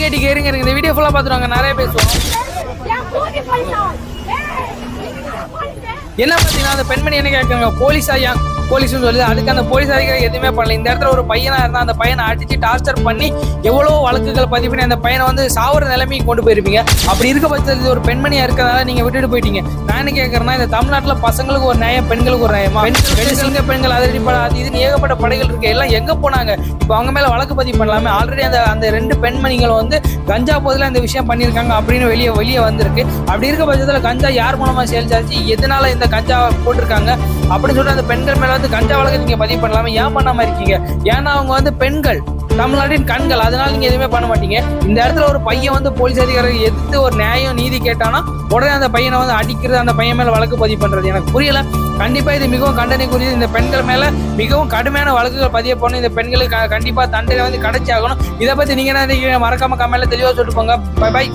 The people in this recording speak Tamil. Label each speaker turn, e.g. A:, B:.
A: கேட்டி கேருங்க இந்த வீடியோ ஃபுல்லா பாத்துருவாங்க, நிறைய பேசுவோம். என்ன பாத்தீங்கன்னா அந்த பெண்மணி என்ன கேட்காங்க, போலீஸா ஏன் போலீஸ்னு சொல்லுது. அதுக்கு அந்த போலீஸ் அதிகாரி எதுவுமே பண்ணல. இந்த இடத்துல ஒரு பையனா இருந்தா அந்த பையனை அடிச்சு டார்ச்சர் பண்ணி எவ்வளவு வழக்குகள் பதிவு பண்ணி அந்த பையனை வந்து சாவர நிலைமைக்கு கொண்டு போயிருப்பீங்க. அப்படி இருக்க பட்சத்தில் ஒரு பெண்மணியா இருக்கிறதால நீங்க விட்டுட்டு போயிட்டீங்க. நான் என்ன கேட்கறேன்னா, இந்த தமிழ்நாட்டுல பசங்களுக்கு ஒரு நியாயம், பெண்களுக்கு ஒரு நியாயமா? பெண்கள் அதிரடிப்பட அது இதுன்னு ஏகப்பட்ட படைகள் இருக்கு, எல்லாம் எங்க போனாங்க? இப்போ அவங்க மேல வழக்கு பதிவு பண்ணலாமே. ஆல்ரெடி அந்த 2 பெண்மணிகள் வந்து கஞ்சா போதில் இந்த விஷயம் பண்ணியிருக்காங்க அப்படின்னு வெளியே வந்திருக்கு. அப்படி இருக்க பட்சத்தில் கஞ்சா யார் மூலமா செயல்சாச்சு, எதனால இந்த கஞ்சா போட்டிருக்காங்க அப்படின்னு சொல்லிட்டு அந்த பெண்கள் மேல வந்து கஞ்சா வழக்கு நீங்க பதிவு பண்ணலாமே, ஏன் பண்ணாம இருக்கீங்க? ஏன்னா அவங்க வந்து பெண்கள், தமிழ்நாட்டின் கண்கள், அதனால நீங்க எதுவுமே பண்ண மாட்டீங்க. இந்த இடத்துல ஒரு பையன் வந்து போலீஸ் அதிகாரி எதிர்த்து ஒரு நியாயம் நீதி கேட்டானா உடனே அந்த பையனை வந்து அடிக்கிறது, அந்த பையன் மேல வழக்கு பதிவு பண்றது எனக்கு புரியல. கண்டிப்பா இது மிகவும் கண்டனைக்குரியது. இந்த பெண்கள் மேல மிகவும் கடுமையான வழக்குகள் பதிய போகணும். இந்த பெண்களுக்கு கண்டிப்பா தண்டனை வந்து கிடைச்சாகணும். இதை பத்தி நீங்க என்ன நினைக்கிறீங்க? மறக்காம கமெண்ட்ல தெளிவா சொல்லிட்டு போங்க. Bye by.